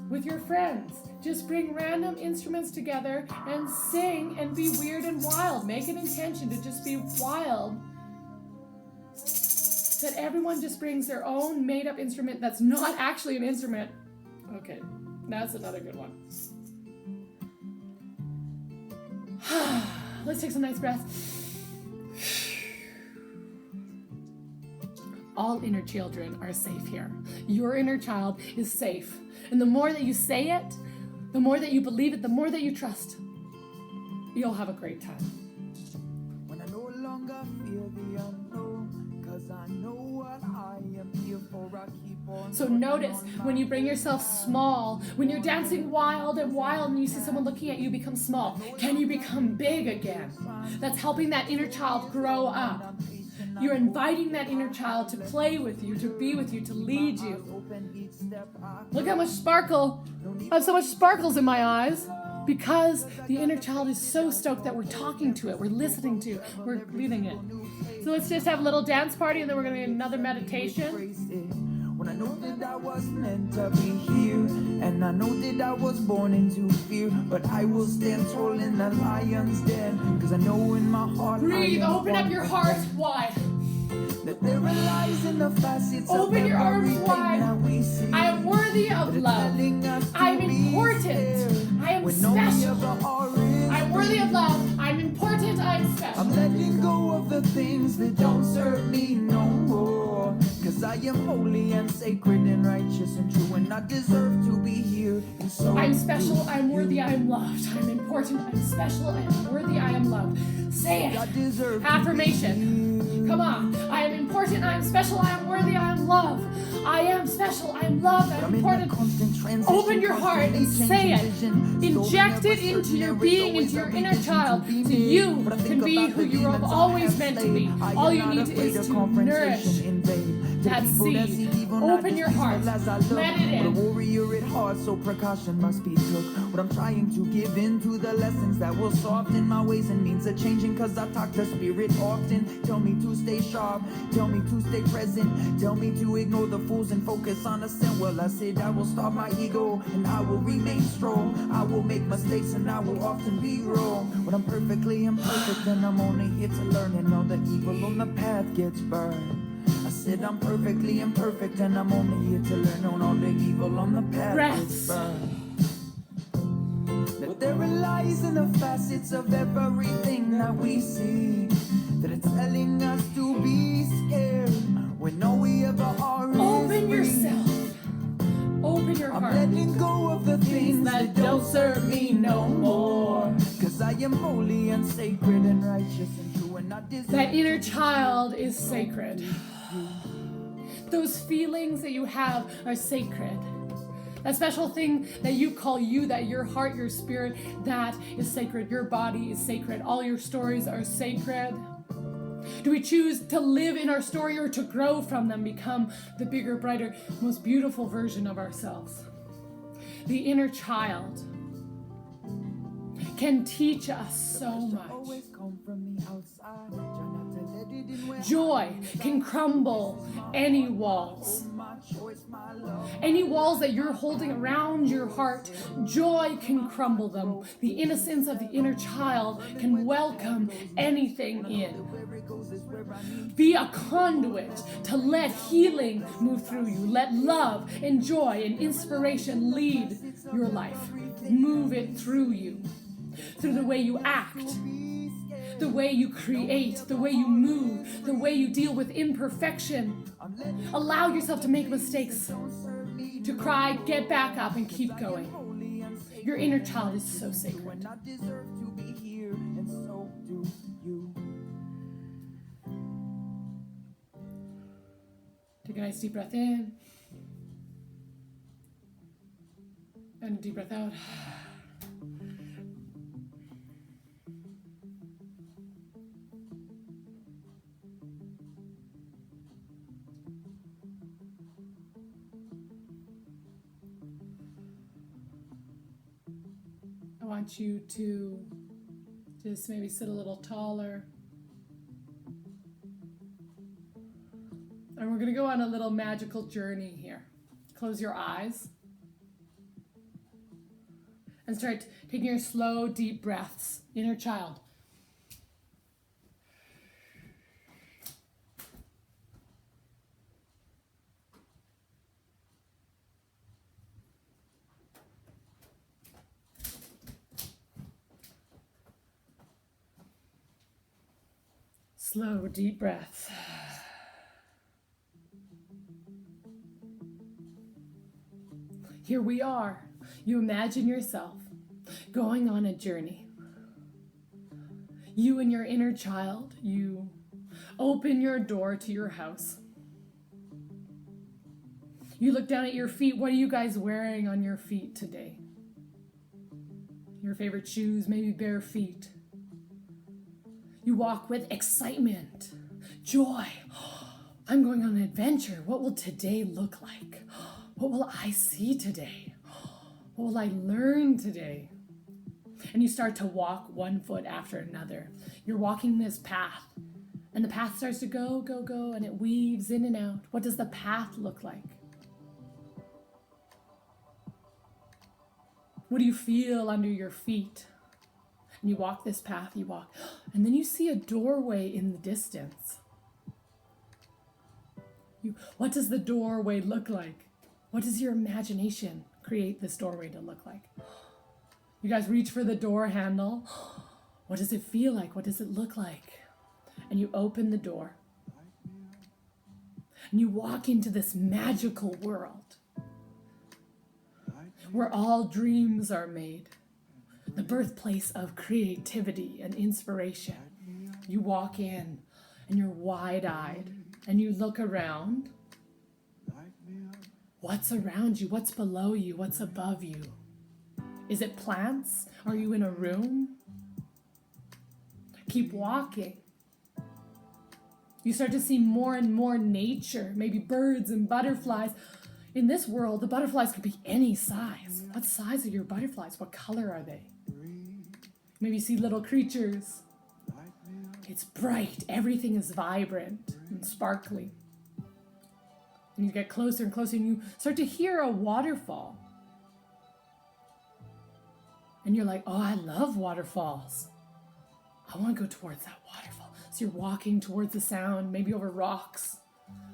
with your friends. Just bring random instruments together and sing and be weird and wild. Make an intention to just be wild. That everyone just brings their own made-up instrument that's not actually an instrument. Okay, that's another good one. Let's take some nice breaths. All inner children are safe here. Your inner child is safe. And the more that you say it, the more that you believe it, the more that you trust, you'll have a great time. When I no longer fear the unknown, 'cause I know what I am here for, I keep on. So notice when you bring yourself small, when you're dancing wild and you see someone looking at you become small, can you become big again? That's helping that inner child grow up. You're inviting that inner child to play with you, to be with you, to lead you. Look how much sparkle. I have so much sparkles in my eyes because the inner child is so stoked that we're talking to it, we're listening to it, we're leading it. So let's just have a little dance party and then we're going to get another meditation. When I know that I was meant to be here, and I know that I was born into fear, but I will stand tall in the lion's den, 'cause I know in my heart. Breathe, open up your heart wide. That there are lies in the facets. Open your arms wide. I am worthy of love. I am important. I am special. I'm worthy of love. I'm important. I'm special. I'm letting go of the things that don't serve me no more. 'Cause I am holy and sacred and righteous and true, and I deserve to be here. And so I'm special. I'm worthy. I am loved. I'm important. I'm special. I am worthy. I am loved. Say it. Affirmation. Come on. I am important. I am special. I am worthy. I am loved. I am special. I am loved. I am important. Open your heart and say it. Inject it into your being, into your inner child, so you can be who you have always meant to be. All you need is to nourish that seed. Open your heart. Let it in. in. A warrior at heart, so precaution must be took. What I'm trying to give in to the lessons that will soften my ways and means are changing, 'cause I talk to spirit often. Tell me to stay sharp, tell me to stay present, tell me to ignore the fools and focus on the sin. Well, I said I will starve my ego and I will remain strong. I will make mistakes and I will often be wrong. But I'm perfectly imperfect and I'm only here to learn, and all the evil on the path gets burned. I said I'm perfectly imperfect and I'm only here to learn, on all the evil on the path gets burned. That there are lies in the facets of everything that we see, that it's telling us to be scared when all we ever are is Open free. yourself. Open your I'm heart. letting go of the things that don't serve me no more, 'cause I am holy and sacred and righteous and true, and I deserve. That inner child is sacred. Those feelings that you have are sacred. That special thing that you call you, that your heart, your spirit, that is sacred. Your body is sacred. All your stories are sacred. Do we choose to live in our story or to grow from them, become the bigger, brighter, most beautiful version of ourselves? The inner child can teach us so much. Always come from the outside. Try not to let it in where Joy can crumble any walls. my choice, my love. Any walls that you're holding around your heart, joy can crumble them. The innocence of the inner child can welcome anything in. Where it goes is where Be a conduit to let healing move through you. Let love and joy and inspiration lead your life. Move it through you. Through the way you act, the way you create, the way you move, the way you deal with imperfection. Allow yourself to make mistakes, to cry, get back up, and keep going. Your inner child is so sacred. I deserve to be here, and so do you. Take a nice deep breath in. And a deep breath out. I want you to just maybe sit a little taller. And we're going to go on a little magical journey here. Close your eyes. And start taking your slow, deep breaths. Inner child. Slow, deep breaths. Here we are. You imagine yourself going on a journey. You and your inner child, you open your door to your house. You look down at your feet. What are you guys wearing on your feet today? Your favorite shoes, maybe bare feet. You walk with excitement, joy. I'm going on an adventure. What will today look like? What will I see today? What will I learn today? And you start to walk one foot after another. You're walking this path, and the path starts to go, go, go, and it weaves in and out. What does the path look like? What do you feel under your feet? And you walk this path, you walk, and then you see a doorway in the distance. What does the doorway look like? What does your imagination create this doorway to look like? You guys reach for the door handle. What does it feel like? What does it look like? And you open the door. And you walk into this magical world where all dreams are made. The birthplace of creativity and inspiration. You walk in and you're wide-eyed and you look around. What's around you? What's below you? What's above you? Is it plants? Are you in a room? Keep walking. You start to see more and more nature, maybe birds and butterflies. In this world, the butterflies could be any size. What size are your butterflies? What color are they? Maybe you see little creatures. It's bright. Everything is vibrant and sparkly. And you get closer and closer and you start to hear a waterfall. And you're like, oh, I love waterfalls. I want to go towards that waterfall. So you're walking towards the sound, maybe over rocks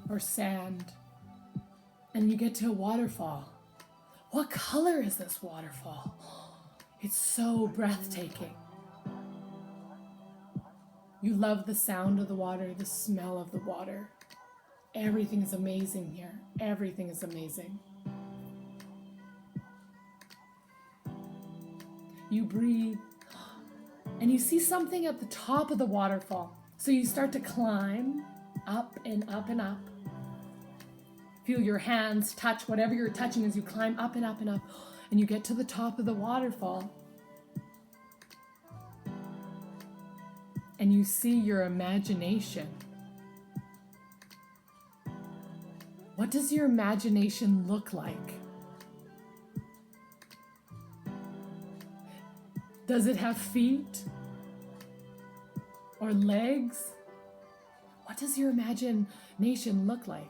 or sand. And you get to a waterfall. What color is this waterfall? It's so breathtaking. You love the sound of the water, the smell of the water. Everything is amazing here. Everything is amazing. You breathe, and you see something at the top of the waterfall. So you start to climb up and up and up. Feel your hands touch whatever you're touching as you climb up and up and up, and you get to the top of the waterfall. And you see your imagination. What does your imagination look like? Does it have feet or legs? What does your imagination look like?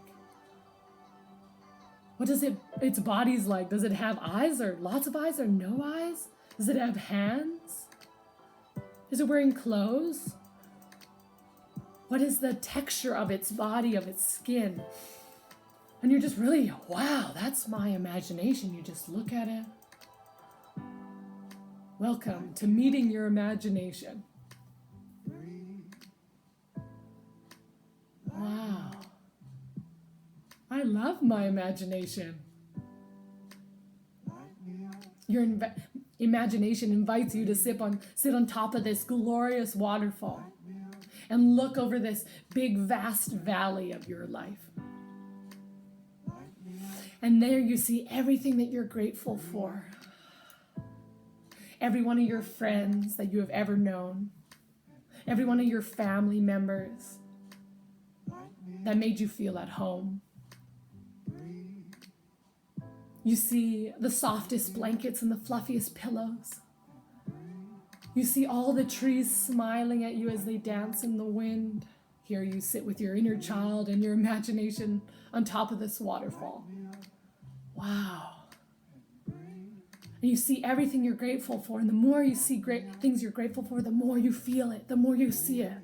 What does its body's like? Does it have eyes or lots of eyes or no eyes? Does it have hands? Is it wearing clothes? What is the texture of its body, of its skin? And you're just really, wow, that's my imagination. You just look at it. Welcome to meeting your imagination. Wow. I love my imagination. Your imagination invites you to sit on top of this glorious waterfall and look over this big, vast valley of your life. And there you see everything that you're grateful for. Every one of your friends that you have ever known. Every one of your family members that made you feel at home. You see the softest blankets and the fluffiest pillows. You see all the trees smiling at you as they dance in the wind. Here you sit with your inner child and your imagination on top of this waterfall. Wow. And you see everything you're grateful for. And the more you see great things you're grateful for, the more you feel it, the more you see it.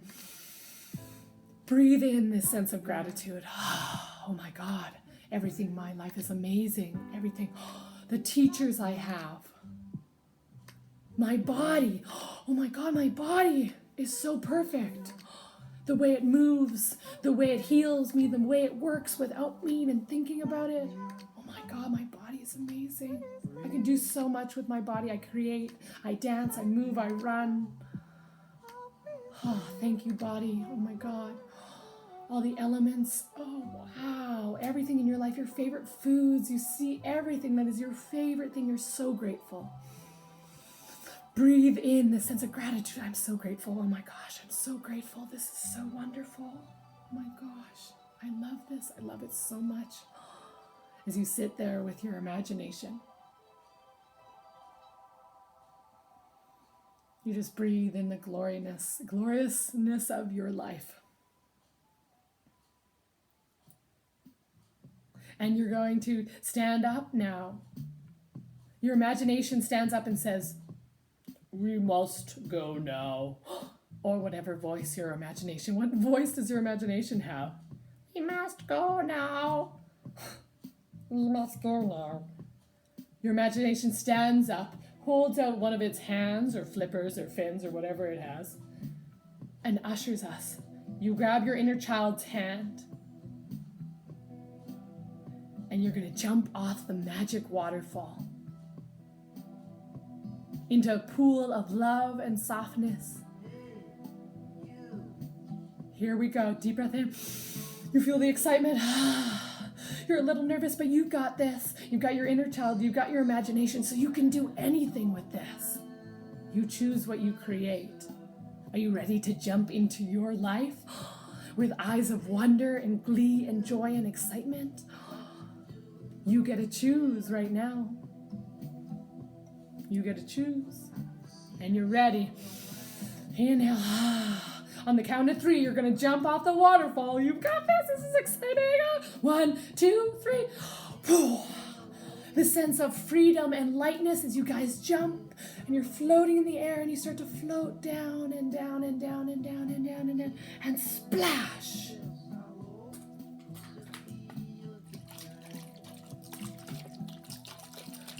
Breathe in this sense of gratitude. Oh my God, everything in my life is amazing. Everything, the teachers I have. My body, oh my God, my body is so perfect. The way it moves, the way it heals me, the way it works without me even thinking about it. Oh my God, my body is amazing. I can do so much with my body. I create, I dance, I move, I run. Oh, thank you, body. Oh my God. All the elements. Oh, wow. Everything in your life, your favorite foods. You see everything that is your favorite thing. You're so grateful. Breathe in this sense of gratitude. I'm so grateful. Oh my gosh, I'm so grateful. This is so wonderful. Oh my gosh, I love this. I love it so much. As you sit there with your imagination, you just breathe in the gloriousness of your life. And you're going to stand up now. Your imagination stands up and says, "We must go now." Or whatever voice your imagination. What voice does your imagination have? We must go now. We must go now. Your imagination stands up, holds out one of its hands or flippers or fins or whatever it has, and ushers us. You grab your inner child's hand, and you're going to jump off the magic waterfall into a pool of love and softness. Here we go. Deep breath in. You feel the excitement. You're a little nervous, but you got this. You've got your inner child. You've got your imagination, so you can do anything with this. You choose what you create. Are you ready to jump into your life with eyes of wonder and glee and joy and excitement? You get to choose right now. You get to choose. And you're ready. Inhale. On the count of 3, you're going to jump off the waterfall. You've got this. This is exciting. 1, 2, 3. The sense of freedom and lightness as you guys jump and you're floating in the air and you start to float down and down and down and down and down and down and splash.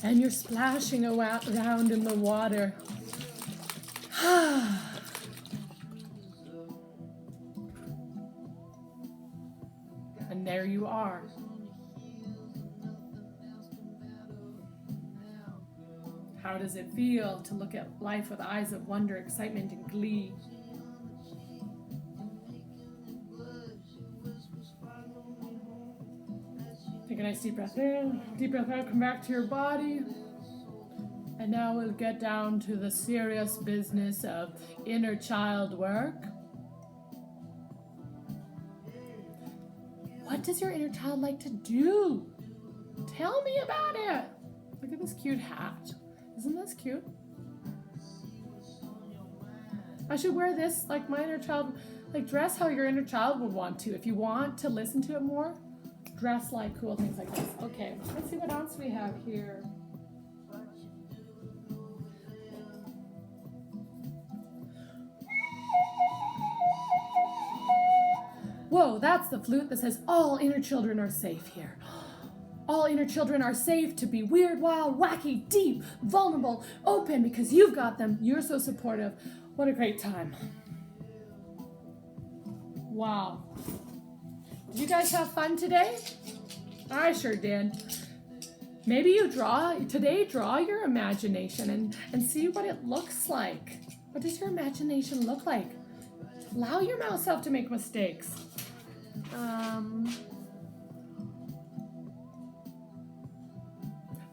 And you're splashing around in the water. And there you are. How does it feel to look at life with eyes of wonder, excitement, and glee? Take a nice deep breath in, deep breath out, come back to your body. And now we'll get down to the serious business of inner child work. What does your inner child like to do? Tell me about it. Look at this cute hat. Isn't this cute? I should wear this like my inner child, like dress how your inner child would want to. If you want to listen to it more, dress like cool things like this. Okay, let's see what else we have here. Whoa, that's the flute that says all inner children are safe here. All inner children are safe to be weird, wild, wacky, deep, vulnerable, open, because you've got them. You're so supportive. What a great time. Wow. Did you guys have fun today? I sure did. Maybe you draw your imagination and see what it looks like. What does your imagination look like? Allow yourself to make mistakes.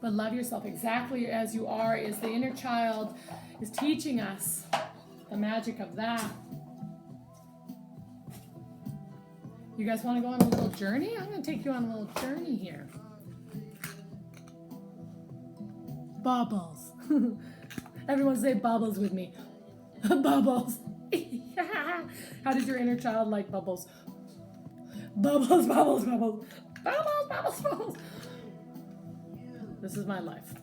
But love yourself exactly as you are. Is the inner child is teaching us the magic of that. You guys want to go on a little journey? I'm going to take you on a little journey here. Bubbles. Everyone say bubbles with me. Bubbles. How did your inner child like bubbles? Bubbles, bubbles, bubbles. Bubbles, bubbles, bubbles. This is my life.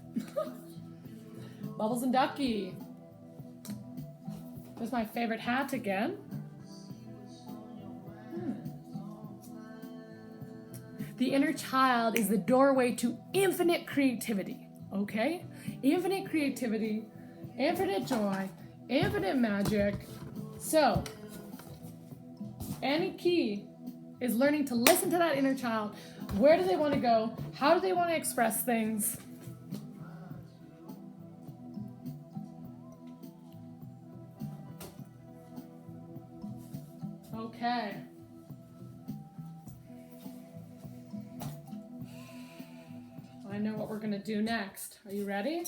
Bubbles and Ducky. There's my favorite hat again. The inner child is the doorway to infinite creativity, okay? Infinite creativity, infinite joy, infinite magic. So, any key is learning to listen to that inner child. Where do they want to go? How do they want to express things? Okay. I know what we're going to do next. Are you ready?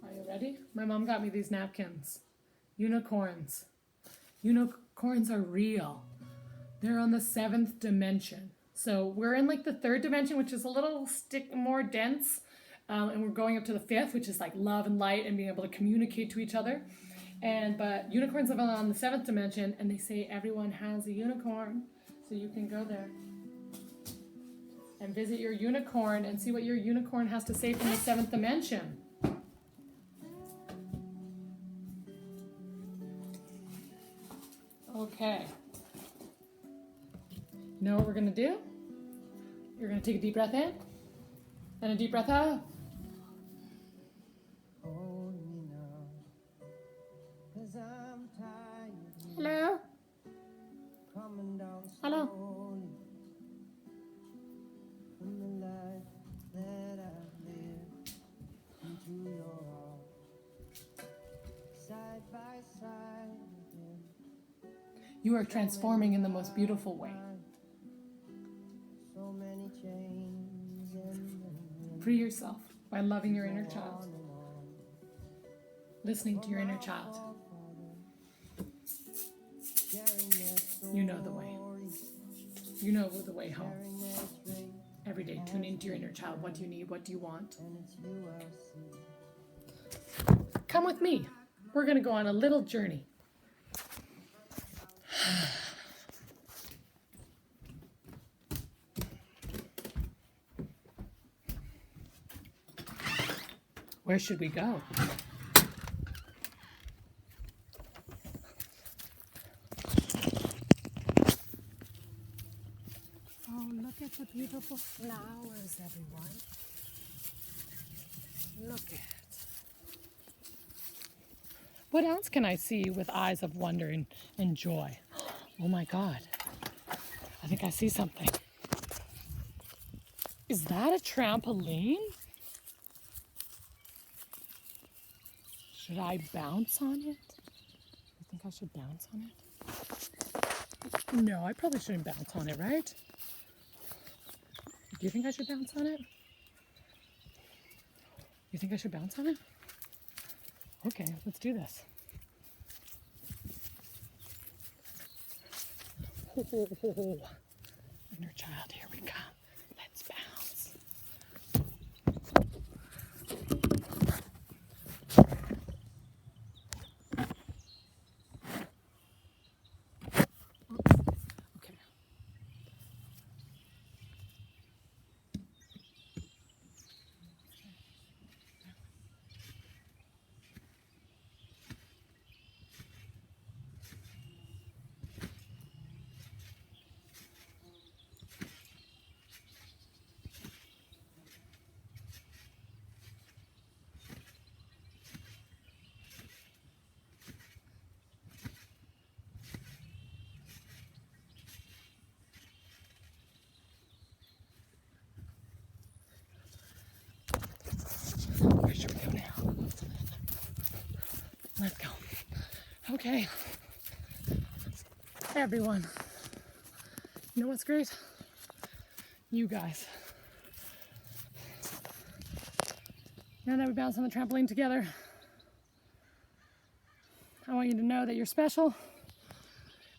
Are you ready? My mom got me these napkins. Unicorns. Unicorns are real. They're on the 7th dimension. So we're in like the 3rd dimension, which is a little more dense. And we're going up to the 5th, which is like love and light and being able to communicate to each other. But unicorns live on the 7th dimension, and they say everyone has a unicorn. So you can go there and visit your unicorn and see what your unicorn has to say from the 7th dimension. Okay. You know what we're going to do? You're going to take a deep breath in and a deep breath out. Hello? Hello? You are transforming in the most beautiful way. Free yourself by loving your inner child. Listening to your inner child. You know the way. You know the way home. Every day, tune into your inner child. What do you need? What do you want? Come with me. We're going to go on a little journey. Where should we go? Oh, look at the beautiful flowers, everyone. Look at it. What else can I see with eyes of wonder and joy? Oh my God. I think I see something. Is that a trampoline? Should I bounce on it? You think I should bounce on it? No, I probably shouldn't bounce on it, right? Do you think I should bounce on it? You think I should bounce on it? Okay, let's do this. Oh, inner child, here we come. Let's bounce. Okay. Okay. Everyone. You know what's great? You guys. Now that we bounce on the trampoline together, I want you to know that you're special,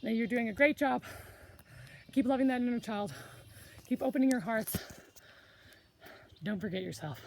that you're doing a great job. Keep loving that inner child. Keep opening your hearts. Don't forget yourself.